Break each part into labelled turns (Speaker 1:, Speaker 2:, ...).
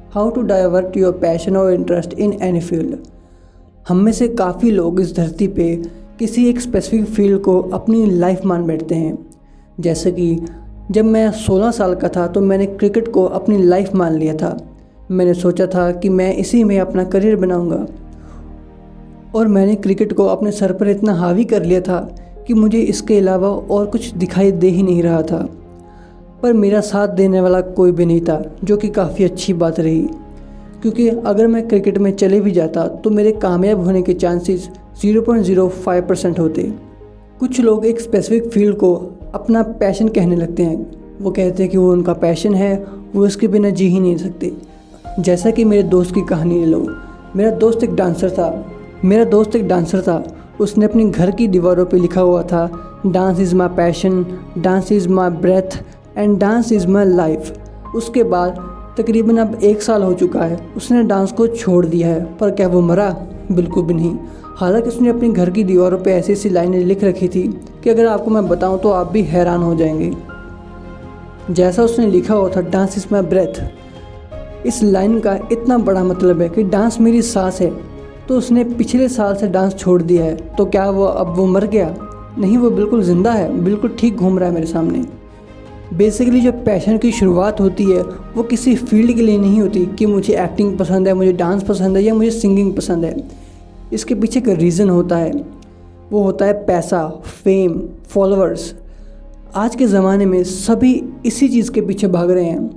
Speaker 1: How to divert your passion और interest in any field. हम में से काफ़ी लोग इस धरती पे किसी एक स्पेसिफिक फील्ड को अपनी लाइफ मान बैठते हैं। जैसे कि जब मैं 16 साल का था तो मैंने क्रिकेट को अपनी लाइफ मान लिया था। मैंने सोचा था कि मैं इसी में अपना करियर बनाऊंगा और मैंने क्रिकेट को अपने सर पर इतना हावी कर लिया था कि मुझे इसके अलावा और कुछ दिखाई दे ही नहीं रहा था। पर मेरा साथ देने वाला कोई भी नहीं था, जो कि काफ़ी अच्छी बात रही, क्योंकि अगर मैं क्रिकेट में चले भी जाता तो मेरे कामयाब होने के चांसेस 0.05% होते। कुछ लोग एक स्पेसिफिक फील्ड को अपना पैशन कहने लगते हैं। वो कहते हैं कि वो उनका पैशन है, वो इसके बिना जी ही नहीं सकते। जैसा कि मेरे दोस्त की कहानी ले लो। मेरा दोस्त एक डांसर था। उसने अपनी घर की दीवारों पे लिखा हुआ था, dance is my passion, dance is my breath and dance is my life. उसके बाद तकरीबन अब 1 साल हो चुका है, उसने डांस को छोड़ दिया है। पर क्या वो मरा? बिल्कुल भी नहीं। हालांकि उसने अपनी घर की दीवारों पे ऐसी ऐसी लाइनें लिख रखी थी कि अगर आपको मैं बताऊं तो आप भी हैरान हो जाएंगे। जैसा उसने लिखा हुआ था, डांस इज़ माई ब्रेथ, इस लाइन का इतना बड़ा मतलब है कि डांस मेरी सांस है। तो उसने पिछले साल से डांस छोड़ दिया है, तो क्या वो मर गया? नहीं, वो बिल्कुल ज़िंदा है, बिल्कुल ठीक घूम रहा है मेरे सामने। बेसिकली जो पैशन की शुरुआत होती है वो किसी फील्ड के लिए नहीं होती कि मुझे एक्टिंग पसंद है, मुझे डांस पसंद है या मुझे सिंगिंग पसंद है। इसके पीछे एक रीज़न होता है, वो होता है पैसा, फेम, फॉलोअर्स। आज के ज़माने में सभी इसी चीज़ के पीछे भाग रहे हैं।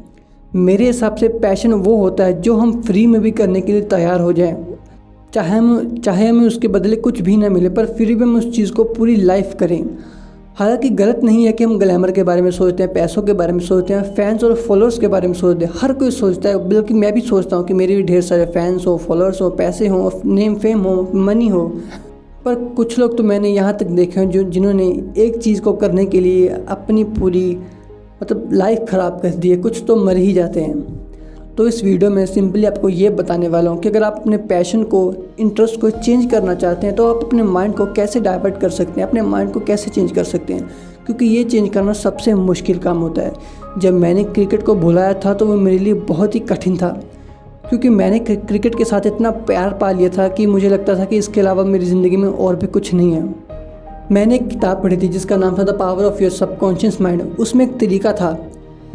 Speaker 1: मेरे हिसाब से पैशन वो होता है जो हम फ्री में भी करने के लिए तैयार हो जाएं, चाहे हमें उसके बदले कुछ भी ना मिले, पर फिर भी हम उस चीज़ को पूरी लाइफ करें। हालांकि गलत नहीं है कि हम ग्लैमर के बारे में सोचते हैं, पैसों के बारे में सोचते हैं, फैंस और फॉलोअर्स के बारे में सोचते हैं। हर कोई सोचता है, बल्कि मैं भी सोचता हूँ कि मेरे भी ढेर सारे फैंस हो, फॉलोअर्स हो, पैसे हो, नेम फेम हो, मनी हो। पर कुछ लोग तो मैंने यहाँ तक देखे हैं जिन्होंने एक चीज़ को करने के लिए अपनी पूरी लाइफ ख़राब कर दी है। कुछ तो मर ही जाते हैं। तो इस वीडियो में सिंपली आपको ये बताने वाला हूँ कि अगर आप अपने पैशन को, इंटरेस्ट को चेंज करना चाहते हैं तो आप अपने माइंड को कैसे डाइवर्ट कर सकते हैं, अपने माइंड को कैसे चेंज कर सकते हैं, क्योंकि ये चेंज करना सबसे मुश्किल काम होता है। जब मैंने क्रिकेट को भुलाया था तो वो मेरे लिए बहुत ही कठिन था, क्योंकि मैंने क्रिकेट के साथ इतना प्यार पा लिया था कि मुझे लगता था कि इसके अलावा मेरी ज़िंदगी में और भी कुछ नहीं है। मैंने एक किताब पढ़ी थी जिसका नाम था the power of your subconscious mind. उसमें एक तरीका था,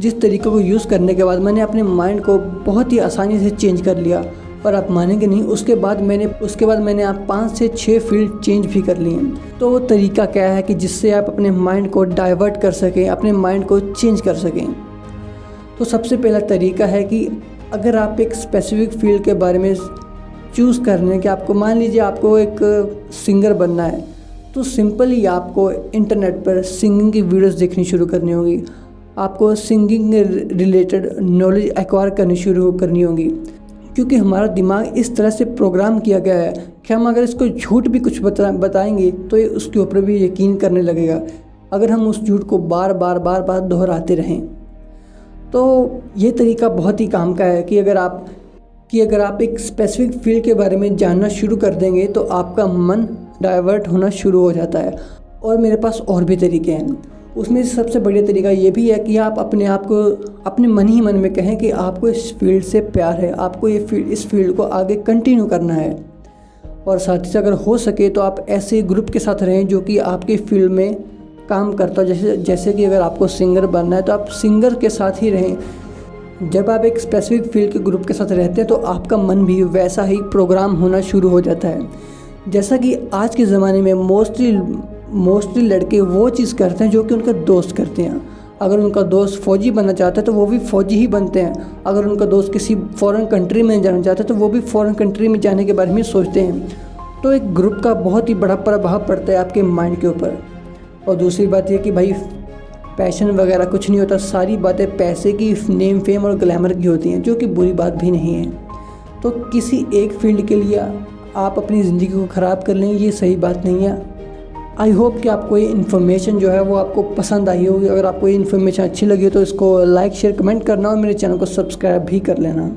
Speaker 1: जिस तरीके को यूज़ करने के बाद मैंने अपने माइंड को बहुत ही आसानी से चेंज कर लिया। और आप मानेंगे नहीं, उसके बाद मैंने आप 5 से 6 फील्ड चेंज भी कर लिए। तो वो तरीका क्या है कि जिससे आप अपने माइंड को डाइवर्ट कर सकें, अपने माइंड को चेंज कर सकें। तो सबसे पहला तरीका है कि अगर आप एक स्पेसिफिक फील्ड के बारे में चूज़ कर लें कि आपको, मान लीजिए आपको एक सिंगर बनना है, तो सिंपली आपको इंटरनेट पर सिंगिंग की वीडियोस देखनी शुरू करनी होगी। आपको सिंगिंग रिलेटेड नॉलेज एक्वायर करनी होगी, क्योंकि हमारा दिमाग इस तरह से प्रोग्राम किया गया है कि हम अगर इसको झूठ भी कुछ बताएंगे तो ये उसके ऊपर भी यकीन करने लगेगा, अगर हम उस झूठ को बार बार दोहराते रहें। तो ये तरीका बहुत ही काम का है कि अगर आप एक स्पेसिफिक फील्ड के बारे में जानना शुरू कर देंगे तो आपका मन डाइवर्ट होना शुरू हो जाता है। और मेरे पास और भी तरीके हैं। उसमें से सबसे बढ़िया तरीका ये भी है कि आप अपने आप को अपने मन ही मन में कहें कि आपको इस फील्ड से प्यार है, आपको इस फील्ड को आगे कंटिन्यू करना है। और साथ ही साथ अगर हो सके तो आप ऐसे ग्रुप के साथ रहें जो कि आपके फील्ड में काम करता हो। जैसे कि अगर आपको सिंगर बनना है तो आप सिंगर के साथ ही रहें। जब आप एक स्पेसिफिक फील्ड के ग्रुप के साथ रहते हैं तो आपका मन भी वैसा ही प्रोग्राम होना शुरू हो जाता है। जैसा कि आज के ज़माने में मोस्टली लड़के वो चीज़ करते हैं जो कि उनका दोस्त करते हैं। अगर उनका दोस्त फ़ौजी बनना चाहता है तो वो भी फ़ौजी ही बनते हैं। अगर उनका दोस्त किसी फॉरेन कंट्री में जाना चाहता है तो वो भी फॉरेन कंट्री में जाने के बारे में सोचते हैं। तो एक ग्रुप का बहुत ही बड़ा प्रभाव पड़ता है आपके माइंड के ऊपर। और दूसरी बात यह कि भाई पैशन वगैरह कुछ नहीं होता, सारी बातें पैसे की, नेम फेम और ग्लैमर की होती हैं, जो कि बुरी बात भी नहीं है। तो किसी एक फील्ड के लिए आप अपनी ज़िंदगी को ख़राब कर लें, ये सही बात नहीं है। आई होप कि आपको ये इन्फॉर्मेशन जो है वो आपको पसंद आई होगी। अगर आपको ये इन्फॉर्मेशन अच्छी लगी हो तो इसको लाइक, शेयर, कमेंट करना और मेरे चैनल को सब्सक्राइब भी कर लेना।